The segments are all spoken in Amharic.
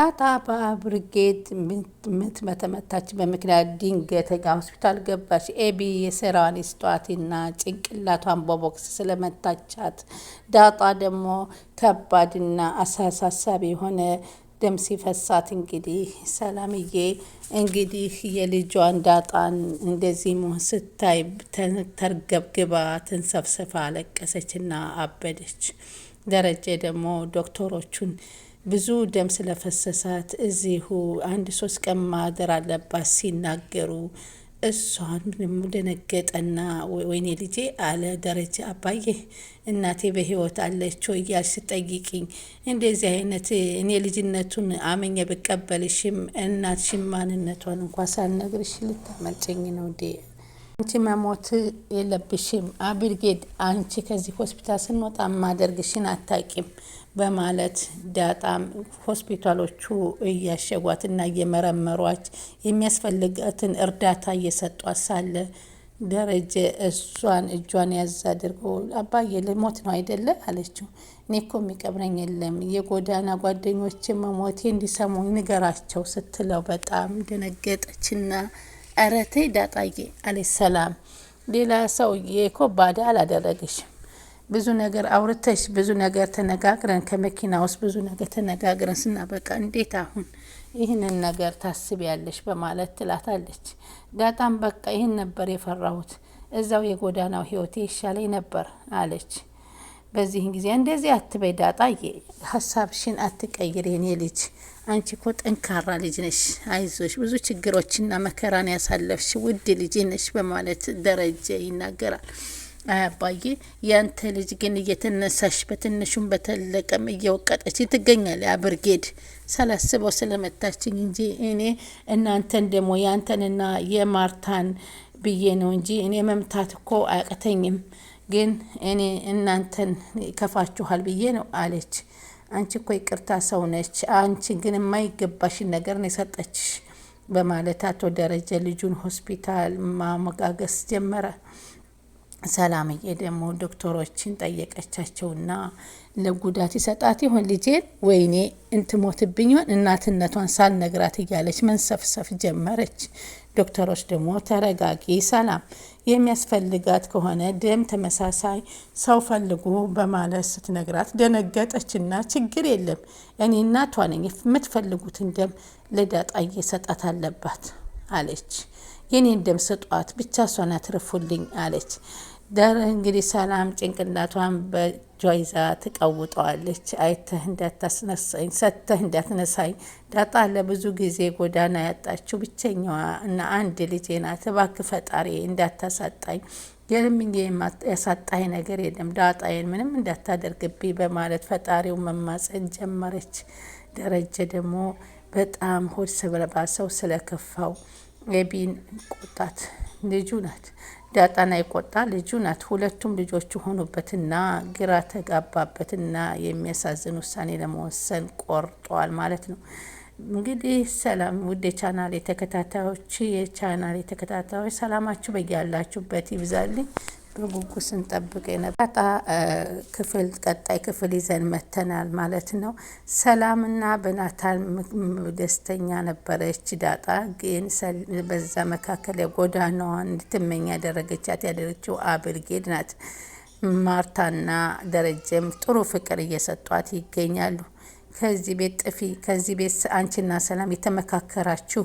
ዳጣ በብርጌድ ምትመተመታች በምክንያት ድንገተኛ ሆስፒታል ገባች። ኤቢ የስራዋን ስጧትና ጭንቅላቷን በቦክስ ስለመታቻት ዳጣ ደግሞ ከባድና አሳሳቢ የሆነ ደም ሲፈሳት እንግዲህ ሰላምዬ እንግዲህ የልጇን ዳጣን እንደዚህ ስታይ ተርገብግባ ተንሰፍስፋ አለቀሰችና አበደች። ደረጀ ደግሞ ዶክተሮቹን ብዙ ደም ስለፈሰሳት እዚሁ 1-3 ቀን ማደር አለባት ሲናገሩ እሷን ደነገጠና ወይኔ ልጄ አለ ደረጀ። አባዬ እናቴ በህይወት አለች ወይ እያልሽ ጠይቂኝ። እንደዚህ አይነት እኔ ልጅነቱን አመኘ ብቀበልሽም እናትሽን ማንነቷን እንኳን ሳልነግርሽ ልታመልጭኝ ነው እንዴ? አንቺ መሞት የለብሽም አብርጌድ፣ አንቺ ከዚህ ሆስፒታል ስንወጣ ማደርግሽን አታቂም በማለት ዳጣም ሆስፒታሎቹ እያሸጓትና እየመረመሯች የሚያስፈልጋትን እርዳታ እየሰጧት ሳለ ደረጀ እጇን ያዝ አድርጎ አባዬ ልሞት ነው አይደለ አለችው። እኔ እኮ የሚቀብረኝ የለም የጎዳና ጓደኞች መሞቴ እንዲሰሙ ንገራቸው ስትለው በጣም ደነገጠችና ኧረ ተይ ዳጣዬ አለች ሰላም። ሌላ ሰውዬ እኮ ባዳ አላደረግሽም፣ ብዙ ነገር አውርተሽ ብዙ ነገር ተነጋግረን ከመኪና ውስጥ ብዙ ነገር ተነጋግረን ስናበቃ እንዴት አሁን ይህንን ነገር ታስቢያለሽ በማለት ትላታለች። ዳጣም በቃ ይህን ነበር የፈራሁት፣ እዛው የጎዳናው ህይወቴ ይሻለኝ ነበር አለች። በዚህን ጊዜ እንደዚህ አትበይ ዳጣዬ፣ ሀሳብሽን አትቀይር የኔ ልጅ፣ አንቺ እኮ ጠንካራ ልጅ ነሽ፣ አይዞሽ፣ ብዙ ችግሮችና መከራን ያሳለፍሽ ውድ ልጅ ነሽ በማለት ደረጀ ይናገራል። አባዬ ያንተ ልጅ ግን እየተነሳሽ በትንሹም በተለቀም እየወቀጠች ትገኛለች። አብርጌድ ሳላስበው ስለመታችኝ እንጂ እኔ እናንተን ደግሞ ያንተንና የማርታን ብዬ ነው እንጂ እኔ መምታት እኮ አያቅተኝም፣ ግን እኔ እናንተን ከፋችኋል ብዬ ነው አለች። አንቺ እኮ ይቅርታ ሰው ነች፣ አንቺ ግን የማይገባሽን ነገር ነው የሰጠችሽ በማለት አቶ ደረጀ ልጁን ሆስፒታል ማመጋገስ ጀመረ። ሰላምዬ ደግሞ ዶክተሮችን ጠየቀቻቸውና ለጉዳት ይሰጣት ይሆን ልጄን ወይኔ እንትሞትብኝ ይሆን እናትነቷን ሳልነግራት እያለች መንሰፍሰፍ ጀመረች። ዶክተሮች ደግሞ ተረጋጊ ሰላም፣ የሚያስፈልጋት ከሆነ ደም ተመሳሳይ ሰው ፈልጉ በማለት ስትነግራት ደነገጠችና ችግር የለም እኔ እናቷ ነኝ፣ የምትፈልጉትን ደም ለዳጣዬ ሰጣት አለባት አለች። የኔን ደም ስጧት ብቻ እሷን አትርፉልኝ አለች። እንግዲህ ሰላም ጭንቅላቷን በእጇ ይዛ ትቀውጠዋለች። አይተህ እንዳታስነሳኝ፣ ሰተህ እንዳትነሳኝ፣ ዳጣ ለብዙ ጊዜ ጎዳና ያጣችው ብቸኛዋ እና አንድ ልጄ ናት። እባክህ ፈጣሪ እንዳታሳጣኝ፣ የልምኜ ያሳጣኝ ነገር የለም፣ ዳጣዬን ምንም እንዳታደርግብኝ በማለት ፈጣሪው መማፀን ጀመረች። ደረጀ ደግሞ በጣም ሆድ ስለባሰው ስለከፋው ኤቢን ቆጣት። ልጁ ናት ዳጣና የቆጣ ልጁ ናት። ሁለቱም ልጆቹ ሆኑበትና ግራ ተጋባበትና የሚያሳዝን ውሳኔ ለመወሰን ቆርጧል ማለት ነው። እንግዲህ ሰላም ውድ የቻናሌ ተከታታዮች ሰላማችሁ በያላችሁበት ይብዛልኝ። በጉጉት ስንጠብቅ የነበረ ቀጣይ ክፍል ይዘን መተናል ማለት ነው። ሰላምና በናታን ደስተኛ ነበረች። ዳጣ ግን በዛ መካከል የጎዳናዋን እንድትመኝ ያደረገችው አብርጌድ ናት። ማርታና ደረጀም ጥሩ ፍቅር እየሰጧት ይገኛሉ። ከዚህ ቤት ጥፊ፣ ከዚህ ቤት አንቺና ሰላም የተመካከራችሁ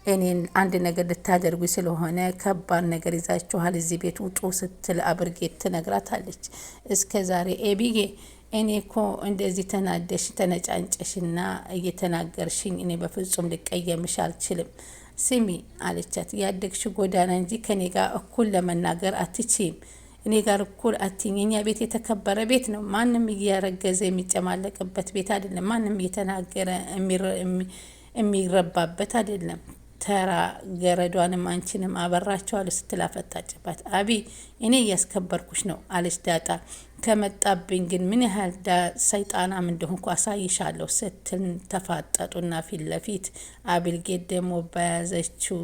እኔን አንድ ነገር ልታደርጉ ስለሆነ ከባድ ነገር ይዛችኋል፣ እዚህ ቤት ውጡ ስትል አብርጌድ ትነግራታለች። እስከ ዛሬ ኤቢዬ እኔ እኮ እንደዚህ ተናደሽ ተነጫንጨሽና እየተናገርሽኝ እኔ በፍጹም ልቀየምሽ አልችልም። ስሚ አለቻት፣ ያደግሽ ጎዳና እንጂ ከኔ ጋር እኩል ለመናገር አትችይም። እኔ ጋር እኩል አትኝ። እኛ ቤት የተከበረ ቤት ነው። ማንም እያረገዘ የሚጨማለቅበት ቤት አይደለም። ማንም እየተናገረ የሚረባበት አይደለም። ተራ ገረዷንም አንቺንም አበራቸዋለሁ ስትል አፈጣጭባት። አቢ እኔ እያስከበርኩሽ ነው አለች ዳጣ። ከመጣብኝ ግን ምን ያህል ሰይጣናም እንደሆንኩ አሳይሻለሁ ስትል ተፋጠጡና ፊት ለፊት አቢልጌት ደግሞ በያዘችው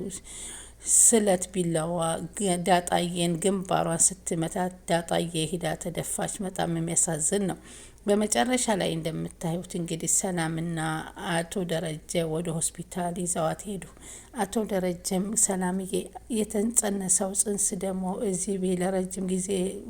ስለት ቢላዋ ዳጣዬን ግንባሯን ስትመታት ዳጣዬ ሂዳ ተደፋች። በጣም የሚያሳዝን ነው። በመጨረሻ ላይ እንደምታዩት እንግዲህ ሰላምና አቶ ደረጀ ወደ ሆስፒታል ይዘዋት ሄዱ። አቶ ደረጀም ሰላምዬ የተጸነሰው ጽንስ ደግሞ እዚህ ቤት ለረጅም ጊዜ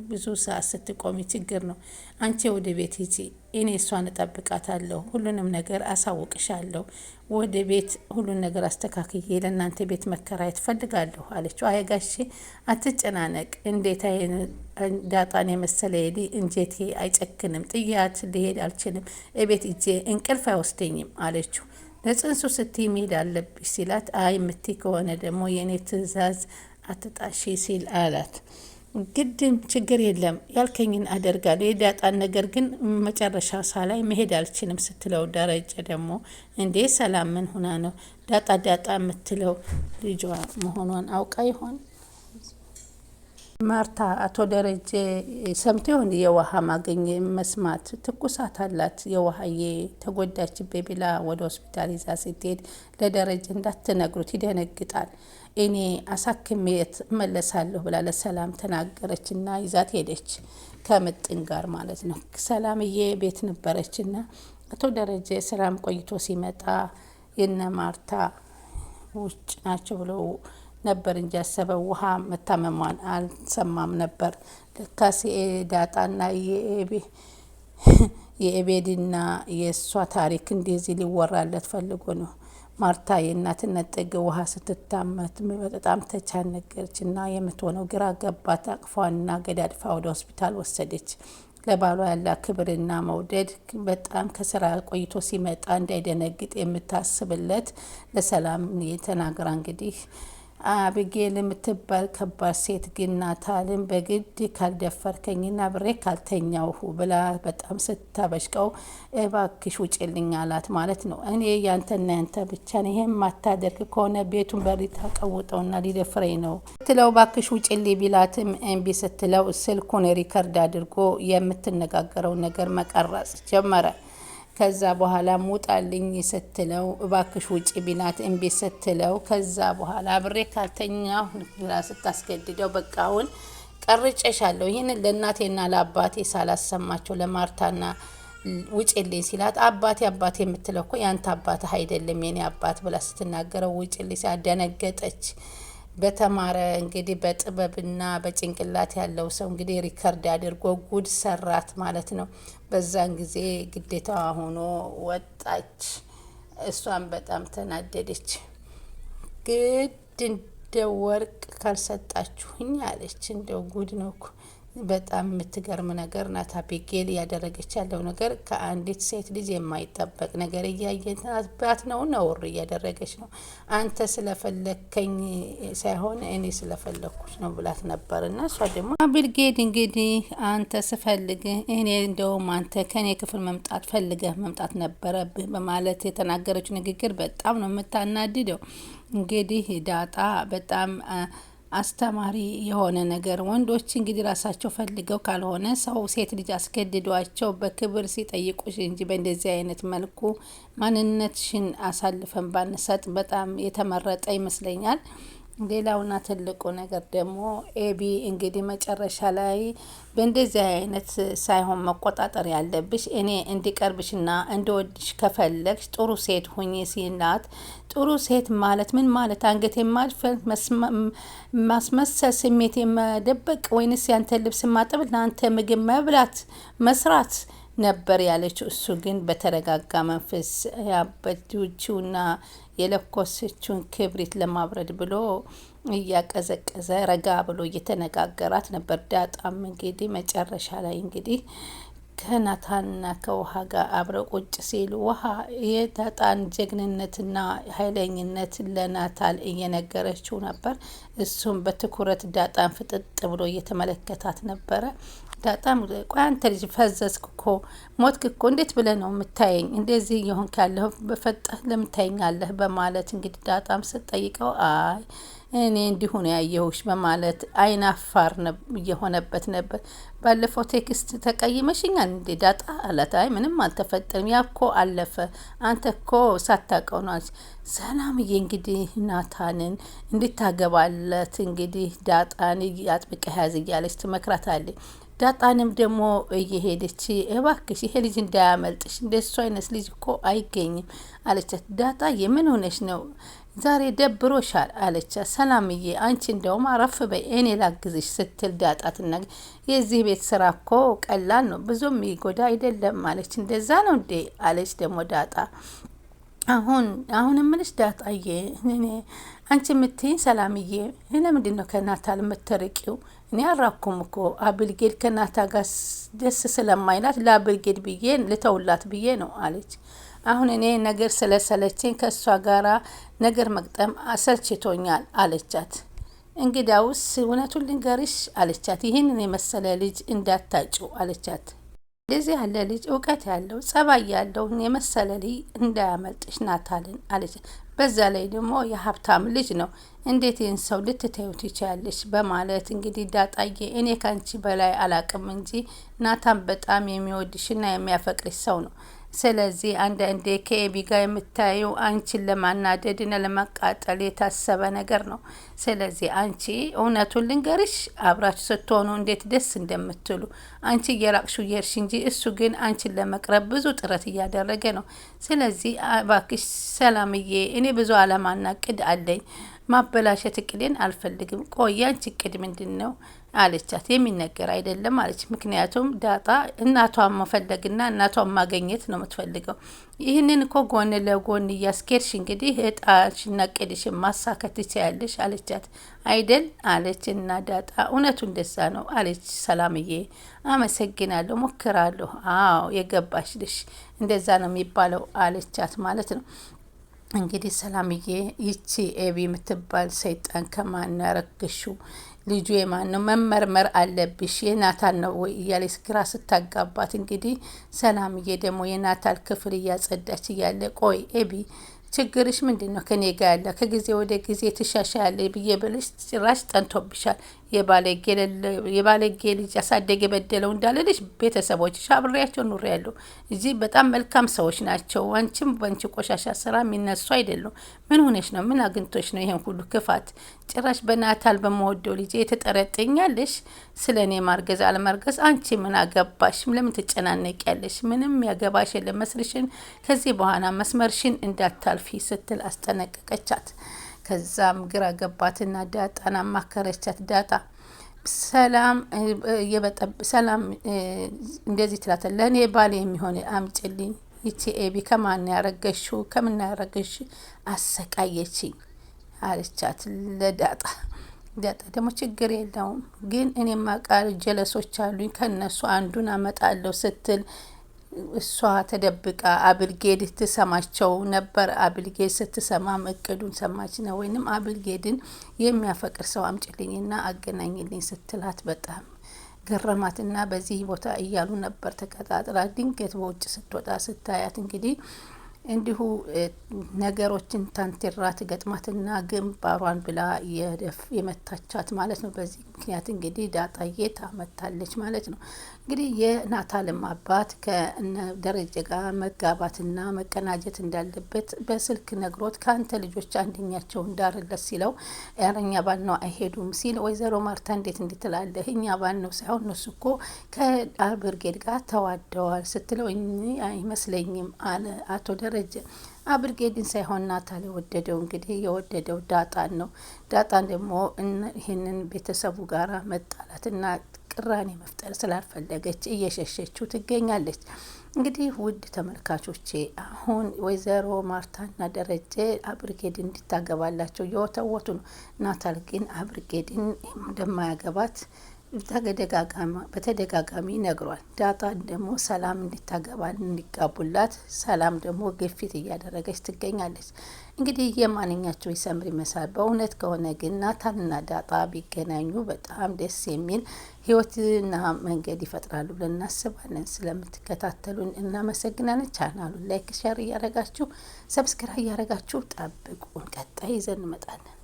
ብዙ ሰዓት ስትቆሚ ችግር ነው። አንቺ ወደ ቤት ሂጂ፣ እኔ እሷን እጠብቃታለሁ፣ ሁሉንም ነገር አሳውቅሻለሁ። ወደ ቤት ሁሉን ነገር አስተካክዬ ለእናንተ ቤት መከራየት ፈልጋለሁ አለችው። አይ ጋሼ አትጨናነቅ፣ እንዴት ዳጣን የመሰለ ሄዲ እንጀቴ አይጨክንም፣ ጥያት ሊሄድ አልችልም፣ እቤት እጄ እንቅልፍ አይወስደኝም አለችው። ለጽንሱ ስትይ መሄድ አለብሽ ሲላት፣ አይ ምትይ ከሆነ ደግሞ የእኔ ትዕዛዝ አትጣሺ ሲል አላት። ግድም ችግር የለም ያልከኝን አደርጋለሁ፣ የዳጣን ነገር ግን መጨረሻ ሳላይ መሄድ አልችልም ስትለው፣ ደረጀ ደግሞ እንዴ ሰላም ምን ሆና ነው ዳጣ ዳጣ የምትለው ልጇ መሆኗን አውቃ ይሆን? ማርታ አቶ ደረጀ ሰምቶ ይሆን የውሃ ማገኘ መስማት? ትኩሳት አላት የውሃዬ ተጎዳችቤ ብላ ወደ ሆስፒታል ይዛ ስትሄድ ለደረጀ እንዳትነግሩት ይደነግጣል። እኔ አሳክሜ እመለሳለሁ ብላ ለሰላም ተናገረችና ይዛት ሄደች። ከምጥን ጋር ማለት ነው። ሰላምዬ ቤት ነበረችና አቶ ደረጀ ሰላም ቆይቶ ሲመጣ የነ ማርታ ውጭ ናቸው ብለው ነበር እንጂ ያሰበው ውሃ መታመሟን አልሰማም ነበር። ለካስ ዳጣና የኤቤድና የእሷ ታሪክ እንደዚህ ሊወራለት ፈልጎ ነው። ማርታ የእናትነት ጥግ ውሃ ስትታመት በጣም ተቻነገረች እና የምትሆነው ግራ ገባት። አቅፏና ገዳድፋ ወደ ሆስፒታል ወሰደች። ለባሏ ያላ ክብርና መውደድ በጣም ከስራ ቆይቶ ሲመጣ እንዳይደነግጥ የምታስብለት ለሰላም የተናገራ እንግዲህ አብጌል የምትባል ከባድ ሴት ግን ናታልን በግድ ካልደፈርከኝና ብሬ ካልተኛውሁ ብላ በጣም ስታበሽቀው እባክሽ ውጭልኝ አላት ማለት ነው። እኔ ያንተና ያንተ ብቻ ነው፣ ይሄን ማታደርግ ከሆነ ቤቱን በሪ ታቀውጠውና ሊደፍረኝ ነው ስትለው እባክሽ ውጭልኝ ቢላትም እምቢ ስትለው ስልኩን ሪከርድ አድርጎ የምትነጋገረው ነገር መቀረጽ ጀመረ። ከዛ በኋላ ሙጣልኝ ስትለው እባክሽ ውጪ ቢላት እምቢ ስትለው ከዛ በኋላ አብሬ ካልተኛው ብላ ስታስገድደው በቃውን ቀርጨሻለሁ፣ ይህን ለእናቴና ለአባቴ ሳላሰማቸው ለማርታና ውጪልኝ ሲላት አባቴ አባቴ የምትለው እኮ ያንተ አባት አይደለም የኔ አባት ብላ ስትናገረው ውጪልኝ ሲያደነገጠች። በተማረ እንግዲህ በጥበብና በጭንቅላት ያለው ሰው እንግዲህ ሪከርድ አድርጎ ጉድ ሰራት ማለት ነው። በዛን ጊዜ ግዴታዋ ሆኖ ወጣች። እሷን በጣም ተናደደች። ግድ እንደ ወርቅ ካልሰጣችሁኝ አለች። እንደው ጉድ ነው እኮ በጣም የምትገርም ነገር ናት። አቢጌል እያደረገች ያለው ነገር ከአንዲት ሴት ልጅ የማይጠበቅ ነገር እያየባት ነው። ነውር እያደረገች ነው። አንተ ስለፈለከኝ ሳይሆን እኔ ስለፈለኩች ነው ብላት ነበር። እና እሷ ደግሞ አቢጌል እንግዲህ አንተ ስፈልግ እኔ እንደውም አንተ ከኔ ክፍል መምጣት ፈልገህ መምጣት ነበረብህ በማለት የተናገረችው ንግግር በጣም ነው የምታናድደው። እንግዲህ ዳጣ በጣም አስተማሪ የሆነ ነገር ወንዶች እንግዲህ ራሳቸው ፈልገው ካልሆነ ሰው ሴት ልጅ አስገድዷቸው በክብር ሲጠይቁሽ እንጂ በእንደዚህ አይነት መልኩ ማንነትሽን አሳልፈን ባንሰጥ በጣም የተመረጠ ይመስለኛል። ሌላውና ትልቁ ነገር ደግሞ ኤቢ እንግዲህ መጨረሻ ላይ በእንደዚህ አይነት ሳይሆን መቆጣጠር ያለብሽ እኔ እንዲቀርብሽና እንዲወድሽ ከፈለግሽ ጥሩ ሴት ሁኚ ሲላት፣ ጥሩ ሴት ማለት ምን ማለት? አንገት የማድፈን ማስመሰል፣ ስሜት የመደበቅ ወይንስ ያንተ ልብስ ማጠብ፣ ለአንተ ምግብ መብላት መስራት ነበር ያለችው። እሱ ግን በተረጋጋ መንፈስ ያበችውና የለኮሰችውን ክብሪት ለማብረድ ብሎ እያቀዘቀዘ ረጋ ብሎ እየተነጋገራት ነበር። ዳጣም እንግዲህ መጨረሻ ላይ እንግዲህ ከናታንና ከውሃ ጋር አብረው ቁጭ ሲሉ ውሃ የዳጣን ጀግንነትና ኃይለኝነት ለናታል እየነገረችው ነበር። እሱም በትኩረት ዳጣን ፍጥጥ ብሎ እየተመለከታት ነበረ። ዳጣም ቆይ አንተ ልጅ ፈዘዝክ እኮ ሞትክ እኮ እንዴት ብለህ ነው የምታየኝ? እንደዚህ እየሆንክ ያለህ በፈጠህ ለምታየኛለህ? በማለት እንግዲህ ዳጣም ስትጠይቀው አይ እኔ እንዲሁ ነው ያየሁሽ በማለት አይን አፋር እየሆነበት ነበር። ባለፈው ቴክስት ተቀይመሽኛል እንዴ ዳጣ አላት። አይ ምንም አልተፈጠርም፣ ያኮ አለፈ፣ አንተ እኮ ሳታውቀው ነው አለች። ሰላምዬ እንግዲህ ናታንን እንድታገባለት እንግዲህ ዳጣን አጥብቀ ያዝ እያለች ትመክራታለች። ዳጣንም ደግሞ እየሄደች እባክሽ ይሄ ልጅ እንዳያመልጥሽ፣ እንደሱ አይነት ልጅ እኮ አይገኝም አለቻት። ዳጣ የምን ሆነሽ ነው ዛሬ ደብሮሻል አለቻት። ሰላምዬ አንቺ እንደውም አረፍ በይ እኔ ላግዝሽ ስትል ዳጣ ትናገር። የዚህ ቤት ስራ እኮ ቀላል ነው ብዙም ይጎዳ አይደለም አለች። እንደዛ ነው እንዴ አለች ደግሞ ዳጣ። አሁን ምንሽ ዳጣዬ እኔ አንቺ የምትይኝ ሰላምዬ ለምንድን ነው ከናታል የምትርቂው? እኔ አራኩም እኮ አብልጌድ ከናታ ጋር ደስ ስለማይላት ለአብልጌድ ብዬ ልተውላት ብዬ ነው አለች። አሁን እኔ ነገር ስለሰለቸኝ ከእሷ ጋራ ነገር መቅጠም አሰልችቶኛል አለቻት። እንግዳውስ እውነቱን ልንገርሽ አለቻት። ይህንን የመሰለ ልጅ እንዳታጭው አለቻት። እንደዚህ ያለ ልጅ እውቀት ያለው ጸባይ ያለው የመሰለ ልጅ እንዳያመልጥሽ ናታልን አለች። በዛ ላይ ደግሞ የሀብታም ልጅ ነው፣ እንዴት ይህን ሰው ልትተዩ ትችያለሽ? በማለት እንግዲህ ዳጣዬ እኔ ካንቺ በላይ አላቅም እንጂ ናታን በጣም የሚወድሽና የሚያፈቅርሽ ሰው ነው። ስለዚህ አንዳንዴ ከኤቢ ጋር የምታየው አንቺን ለማናደድና ለማቃጠል የታሰበ ነገር ነው። ስለዚህ አንቺ እውነቱን ልንገርሽ አብራችሁ ስትሆኑ እንዴት ደስ እንደምትሉ አንቺ እየራቅሹ እየሄድሽ እንጂ እሱ ግን አንቺን ለመቅረብ ብዙ ጥረት እያደረገ ነው። ስለዚህ እባክሽ ሰላምዬ እኔ ብዙ አላማና እቅድ አለኝ፣ ማበላሸት እቅዴን አልፈልግም። ቆይ አንቺ እቅድ ምንድን ነው አለቻት። የሚነገር አይደለም አለች። ምክንያቱም ዳጣ እናቷን መፈለግና እናቷን ማገኘት ነው የምትፈልገው። ይህንን እኮ ጎን ለጎን እያስኬድሽ እንግዲህ እጣሽና እቅድሽን ማሳከት ትችያለሽ አለቻት። አይደል አለች እና ዳጣ እውነቱ እንደዛ ነው አለች። ሰላምዬ አመሰግናለሁ፣ ሞክራለሁ። አዎ የገባሽ ልሽ እንደዛ ነው የሚባለው አለቻት ማለት ነው። እንግዲህ ሰላምዬ ይቺ ኤቢ የምትባል ሰይጣን ከማን ያረግሽው ልጁ የማን ነው? መመርመር አለብሽ የናታል ነው ወይ እያለች ግራ ስታጋባት፣ እንግዲህ ሰላምዬ ደግሞ የናታል ክፍል እያጸዳች እያለ ቆይ ኤቢ ችግርሽ ምንድን ነው? ከኔ ጋር ያለ ከጊዜ ወደ ጊዜ ትሻሻያለ ብዬ ብልሽ ጭራሽ ጠንቶብሻል። የባለጌ ልጅ አሳደግ የበደለው እንዳለልሽ ቤተሰቦችሽ አብሬያቸው ኑሬ ያለሁ እዚህ በጣም መልካም ሰዎች ናቸው። አንቺም በአንቺ ቆሻሻ ስራ የሚነሱ አይደሉም። ምን ሆነሽ ነው? ምን አግኝቶሽ ነው ይሄን ሁሉ ክፋት? ጭራሽ በናታል በመወደው ልጅ የተጠረጠኛለሽ። ስለ እኔ ማርገዝ አለማርገዝ አንቺ ምን አገባሽ? ለምን ትጨናነቂያለሽ? ምንም ያገባሽ የለም መስልሽን። ከዚህ በኋላ መስመርሽን እንዳታልፊ ስትል አስጠነቀቀቻት። ከዛም ግራ ገባትና ዳጣን አማከረቻት። ዳጣ ሰላም እንደዚህ ትላታለች። ለእኔ ባል የሚሆን አምጭልኝ። ይቺ ኤቢ ከማን ያረገሽው? ከምን ያረገሽ? አሰቃየችኝ አለቻት ለዳጣ። ዳጣ ደግሞ ችግር የለውም ግን እኔማ ቃል ጀለሶች አሉኝ ከነሱ አንዱን አመጣለሁ ስትል እሷ ተደብቃ አብልጌድ ትሰማቸው ነበር። አብልጌድ ስትሰማም እቅዱን ሰማች ነው። ወይንም አብልጌድን የሚያፈቅር ሰው አምጭልኝና አገናኝልኝ ስትላት በጣም ገረማትና በዚህ ቦታ እያሉ ነበር ተቀጣጥራ። ድንገት በውጭ ስትወጣ ስታያት እንግዲህ እንዲሁ ነገሮችን ታንቴራ ትገጥማትና ግንባሯን ብላ የመታቻት ማለት ነው። በዚህ ምክንያት እንግዲህ ዳጣዬ ታመታለች ማለት ነው። እንግዲህ የናታልም አባት ከደረጀ ጋር መጋባትና መቀናጀት እንዳለበት በስልክ ነግሮት ከአንተ ልጆች አንደኛቸው እንዳርለት ሲለው እኛ ባል ነው አይሄዱም ሲል ወይዘሮ ማርታ እንዴት እንድትላለህ እኛ ባል ነው ሳይሆን እነሱ እኮ ከአብርጌድ ጋር ተዋደዋል ስትለው አይመስለኝም አለ አቶ ደረጀ። አብርጌድን ሳይሆን ናታል የወደደው እንግዲህ የወደደው ዳጣን ነው። ዳጣን ደግሞ ይህንን ቤተሰቡ ጋር መጣላትና ቅራኔ መፍጠር ስላልፈለገች እየሸሸችው ትገኛለች። እንግዲህ ውድ ተመልካቾቼ አሁን ወይዘሮ ማርታና ደረጀ አብርጌድን እንዲታገባላቸው እየወተወቱ ነው። ናታል ግን አብርጌድን እንደማያገባት በተደጋጋሚ ነግሯል። ዳጣ ደግሞ ሰላም እንዲታገባ እንዲጋቡላት ሰላም ደግሞ ግፊት እያደረገች ትገኛለች። እንግዲህ የማንኛቸው ይሰምር ይመስላል። በእውነት ከሆነ ግን ናታልና ዳጣ ቢገናኙ በጣም ደስ የሚል ህይወትና መንገድ ይፈጥራሉ ብለን እናስባለን። ስለምትከታተሉን እናመሰግናለን። ቻናሉን ላይክ፣ ሸር እያረጋችሁ ሰብስክራይብ እያረጋችሁ ጠብቁን። ቀጣይ ይዘን እንመጣለን።